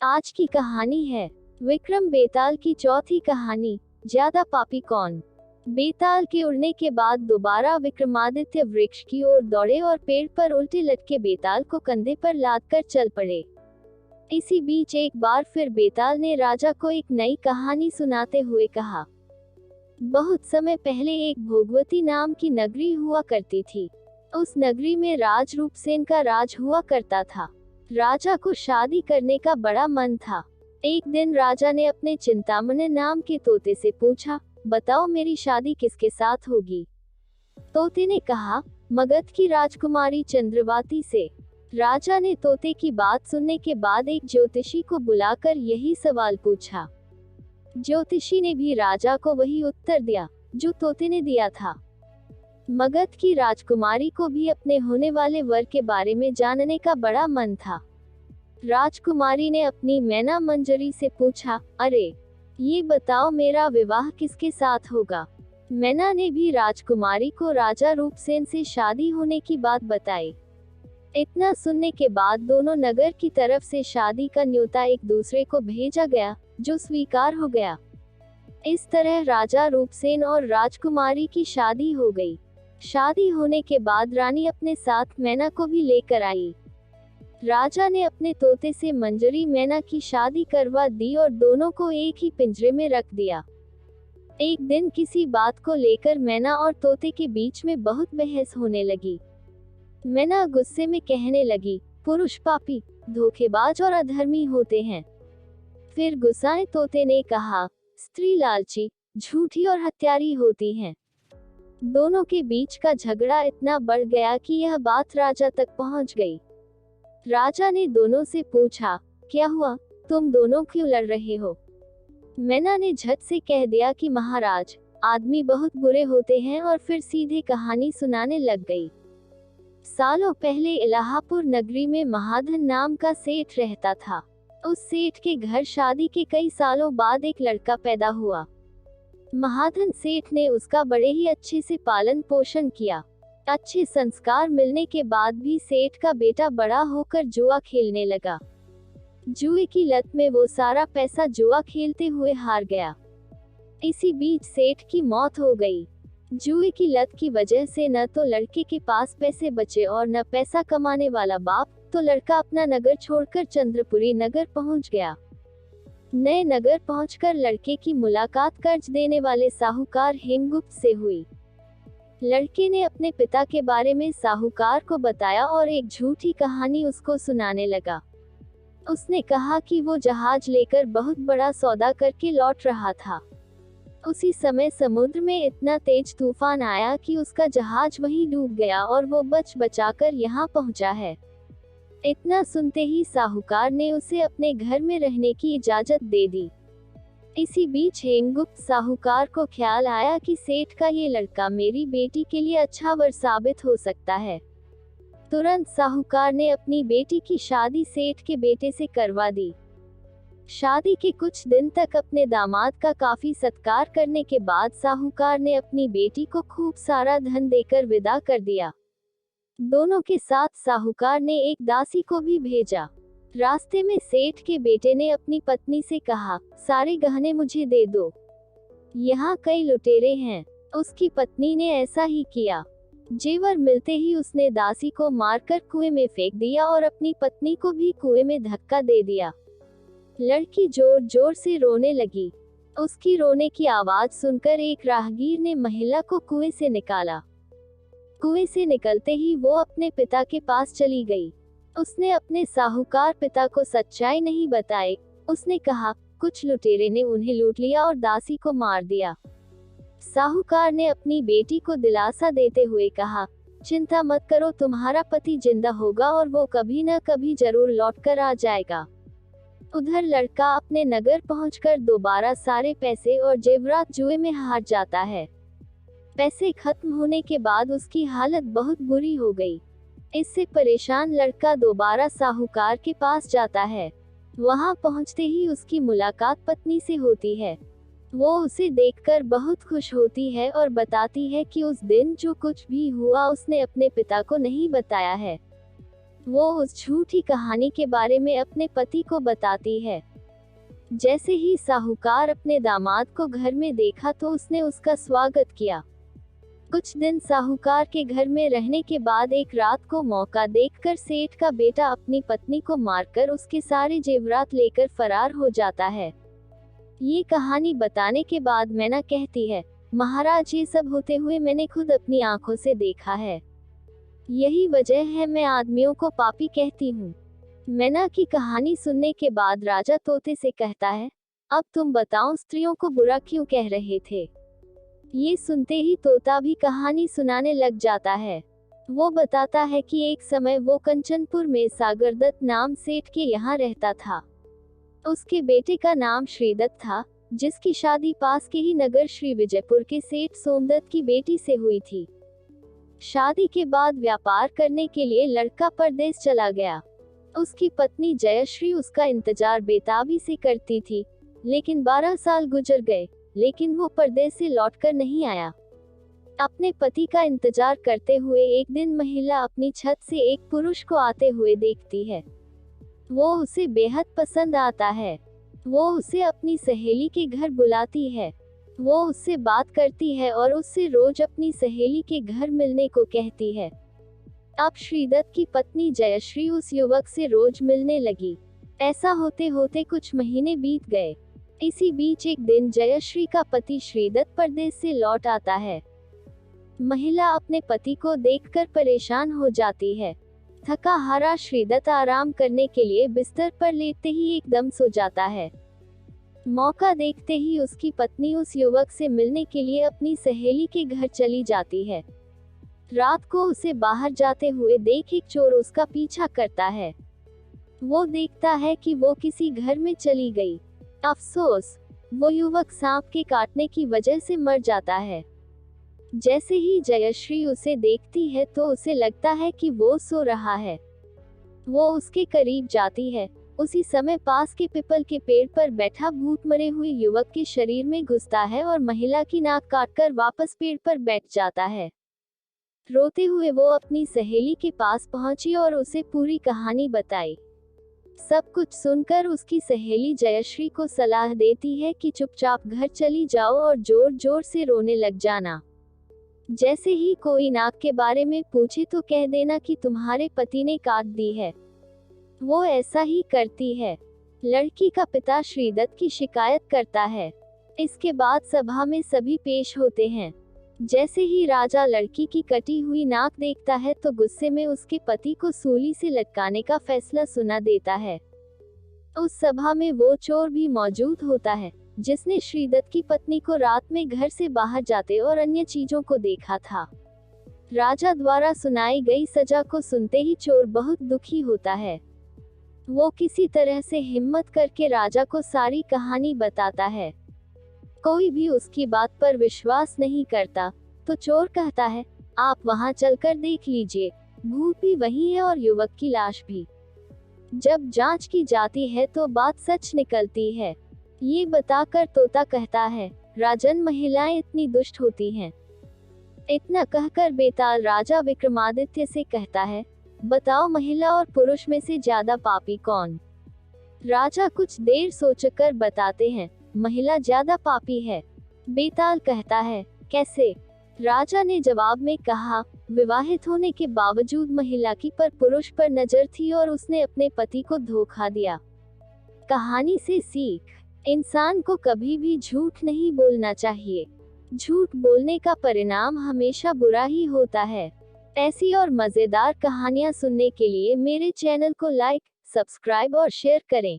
आज की कहानी है विक्रम बेताल की चौथी कहानी, ज्यादा पापी कौन। बेताल के उड़ने के बाद दोबारा विक्रमादित्य वृक्ष की ओर दौड़े और पेड़ पर उल्टे लटके बेताल को कंधे पर लाद कर चल पड़े। इसी बीच एक बार फिर बेताल ने राजा को एक नई कहानी सुनाते हुए कहा, बहुत समय पहले एक भोगवती नाम की नगरी हुआ करती थी। उस नगरी में राज रूपसेन का राज हुआ करता था। राजा को शादी करने का बड़ा मन था। एक दिन राजा ने अपने चिंतामणि नाम के तोते से पूछा, बताओ मेरी शादी किसके साथ होगी। तोते ने कहा, मगध की राजकुमारी चंद्रवाती से। राजा ने तोते की बात सुनने के बाद एक ज्योतिषी को बुलाकर यही सवाल पूछा। ज्योतिषी ने भी राजा को वही उत्तर दिया जो तोते ने दिया था। मगध की राजकुमारी को भी अपने होने वाले वर के बारे में जानने का बड़ा मन था। राजकुमारी ने अपनी मैना मंजरी से पूछा, अरे ये बताओ मेरा विवाह किसके साथ होगा। मैना ने भी राजकुमारी को राजा रूपसेन से शादी होने की बात बताई। इतना सुनने के बाद दोनों नगर की तरफ से शादी का न्योता एक दूसरे को भेजा गया, जो स्वीकार हो गया। इस तरह राजा रूपसेन और राजकुमारी की शादी हो गई। शादी होने के बाद रानी अपने साथ मैना को भी लेकर आई। राजा ने अपने तोते से मंजरी मैना की शादी करवा दी और दोनों को एक ही पिंजरे में रख दिया। एक दिन किसी बात को लेकर मैना और तोते के बीच में बहुत बहस होने लगी। मैना गुस्से में कहने लगी, पुरुष पापी, धोखेबाज और अधर्मी होते हैं। फिर गुस्साए तोते ने कहा, स्त्री लालची, झूठी और हत्यारी होती हैं। दोनों के बीच का झगड़ा इतना बढ़ गया कि यह बात राजा तक पहुंच गई। राजा ने दोनों से पूछा, क्या हुआ, तुम दोनों क्यों लड़ रहे हो। मैना ने झट से कह दिया कि महाराज, आदमी बहुत बुरे होते हैं और फिर सीधे कहानी सुनाने लग गई। सालों पहले इलाहापुर नगरी में महाधन नाम का सेठ रहता था। उस सेठ के घर शादी के कई सालों बाद एक लड़का पैदा हुआ। महाधन सेठ ने उसका बड़े ही अच्छे से पालन पोषण किया। अच्छे संस्कार मिलने के बाद भी सेठ का बेटा बड़ा होकर जुआ खेलने लगा। जुए की लत में वो सारा पैसा जुआ खेलते हुए हार गया। इसी बीच सेठ की मौत हो गई। जुए की लत की वजह से न तो लड़के के पास पैसे बचे और न पैसा कमाने वाला बाप, तो लड़का अपना नगर छोड़कर चंद्रपुरी नगर पहुंच गया। नए नगर पहुंचकर लड़के की मुलाकात कर्ज देने वाले साहूकार हेमगुप्त से हुई। लड़के ने अपने पिता के बारे में साहूकार को बताया और एक झूठी कहानी उसको सुनाने लगा। उसने कहा कि वो जहाज लेकर बहुत बड़ा सौदा करके लौट रहा था। उसी समय समुद्र में इतना तेज तूफान आया कि उसका जहाज वहीं डूब गया और वो बच बचाकर यहाँ पहुंचा है। इतना सुनते ही साहूकार ने उसे अपने घर में रहने की इजाजत दे दी। इसी बीच हेमगुप्त साहूकार को ख्याल आया कि सेठ का ये लड़का मेरी बेटी के लिए अच्छा वर साबित हो सकता है। तुरंत साहूकार ने अपनी बेटी की शादी सेठ के बेटे से करवा दी। शादी के कुछ दिन तक अपने दामाद का काफी सत्कार करने के बाद साहूकार ने अपनी बेटी को खूब सारा धन देकर विदा कर दिया। दोनों के साथ साहूकार ने एक दासी को भी भेजा। रास्ते में सेठ के बेटे ने अपनी पत्नी से कहा, सारे गहने मुझे दे दो, यहाँ कई लुटेरे हैं। उसकी पत्नी ने ऐसा ही किया। जेवर मिलते ही उसने दासी को मारकर कुएं में फेंक दिया और अपनी पत्नी को भी कुएं में धक्का दे दिया। लड़की जोर जोर से रोने लगी। उसकी रोने की आवाज सुनकर एक राहगीर ने महिला को कुएं से निकाला। कुएं से निकलते ही वो अपने पिता के पास चली गई। उसने अपने साहूकार पिता को सच्चाई नहीं बताई। उसने कहा, कुछ लुटेरे ने उन्हें लूट लिया और दासी को मार दिया। साहूकार ने अपनी बेटी को दिलासा देते हुए कहा, चिंता मत करो, तुम्हारा पति जिंदा होगा और वो कभी न कभी जरूर लौटकर आ जाएगा। उधर लड़का अपने नगर पहुंचकर दोबारा सारे पैसे और जेवरात जुए में हार जाता है। पैसे खत्म होने के बाद उसकी हालत बहुत बुरी हो गई। इससे परेशान लड़का दोबारा साहूकार के पास जाता है। वहां पहुंचते ही उसकी मुलाकात पत्नी से होती है। वो उसे देखकर बहुत खुश होती है और बताती है कि उस दिन जो कुछ भी हुआ उसने अपने पिता को नहीं बताया है। वो उस झूठी कहानी के बारे में अपने पति को बताती है। जैसे ही साहूकार अपने दामाद को घर में देखा तो उसने उसका स्वागत किया। कुछ दिन साहूकार के घर में रहने के बाद एक रात को मौका देखकर सेठ का बेटा अपनी पत्नी को मारकर उसके सारे जेवरात लेकर फरार हो जाता है। ये कहानी बताने के बाद मैना कहती है, महाराज ये सब होते हुए मैंने खुद अपनी आंखों से देखा है। यही वजह है मैं आदमियों को पापी कहती हूँ। मैना की कहानी सुनने के बाद राजा तोते से कहता है, अब तुम बताओ स्त्रियों को बुरा क्यों कह रहे थे। ये सुनते ही तोता भी कहानी सुनाने लग जाता है। वो बताता है कि एक समय वो कंचनपुर में सागरदत्त नाम सेठ के यहाँ रहता था। उसके बेटे का नाम श्रीदत्त था, जिसकी शादी पास के ही नगर श्री विजयपुर के सेठ सोमदत्त की बेटी से हुई थी। शादी के बाद व्यापार करने के लिए लड़का परदेश चला गया। उसकी पत्नी जयश्री उसका इंतजार बेताबी से करती थी, लेकिन 12 साल गुजर गए, लेकिन वो परदेश से लौटकर नहीं आया। अपने पति का इंतजार करते हुए एक दिन महिला अपनी छत से एक पुरुष को आते हुए देखती है। वो उसे बेहद पसंद आता है। वो उसे अपनी सहेली के घर बुलाती है। वो उससे बात करती है और उससे रोज अपनी सहेली के घर मिलने को कहती है। अब श्रीदत्त की पत्नी जयश्री उस युवक से रोज मिलने लगी। ऐसा होते होते कुछ महीने बीत गए। इसी बीच एक दिन जयश्री का पति श्रीदत्त परदेश से लौट आता है। महिला अपने पति को देखकर परेशान हो जाती है। थका हारा श्रीदत्त आराम करने के लिए बिस्तर पर लेटते ही एकदम सो जाता है। मौका देखते ही उसकी पत्नी उस युवक से मिलने के लिए अपनी सहेली के घर चली जाती है। रात को उसे बाहर जाते हुए देख एक चोर उसका पीछा करता है। वो देखता है कि वो किसी घर में चली गई। अफसोस, वो युवक सांप के काटने की वजह से मर जाता है। जैसे ही जयश्री उसे देखती है तो उसे लगता है कि वो सो रहा है। वो उसके करीब जाती है। उसी समय पास के पीपल के पेड़ पर बैठा भूत मरे हुए युवक के शरीर में घुसता है और महिला की नाक काटकर वापस पेड़ पर बैठ जाता है। रोते हुए वो अपनी सहेली के पास पहुंची और उसे पूरी कहानी बताई। सब कुछ सुनकर उसकी सहेली जयश्री को सलाह देती है कि चुपचाप घर चली जाओ और जोर जोर से रोने लग जाना। जैसे ही कोई नाक के बारे में पूछे तो कह देना कि तुम्हारे पति ने काट दी है। वो ऐसा ही करती है। लड़की का पिता श्रीदत्त की शिकायत करता है। इसके बाद सभा में सभी पेश होते हैं। जैसे ही राजा लड़की की कटी हुई नाक देखता है तो गुस्से में उसके पति को सूली से लटकाने का फैसला सुना देता है। उस सभा में वो चोर भी मौजूद होता है, जिसने श्रीदत्त की पत्नी को रात में घर से बाहर जाते और अन्य चीजों को देखा था। राजा द्वारा सुनाई गई सजा को सुनते ही चोर बहुत दुखी होता है। वो किसी तरह से हिम्मत करके राजा को सारी कहानी बताता है। कोई भी उसकी बात पर विश्वास नहीं करता, तो चोर कहता है, आप वहां चलकर देख लीजिए, भूत भी वही है और युवक की लाश भी। जब जांच की जाती है तो बात सच निकलती है। ये बताकर तोता कहता है, राजन महिलाएं इतनी दुष्ट होती हैं। इतना कहकर बेताल राजा विक्रमादित्य से कहता है, बताओ महिला और पुरुष में से ज्यादा पापी कौन। राजा कुछ देर सोचकर बताते हैं, महिला ज्यादा पापी है। बेताल कहता है, कैसे। राजा ने जवाब में कहा, विवाहित होने के बावजूद महिला की पर पुरुष पर नजर थी और उसने अपने पति को धोखा दिया। कहानी से सीख, इंसान को कभी भी झूठ नहीं बोलना चाहिए। झूठ बोलने का परिणाम हमेशा बुरा ही होता है। ऐसी और मजेदार कहानियां सुनने के लिए मेरे चैनल को लाइक, सब्सक्राइब और शेयर करें।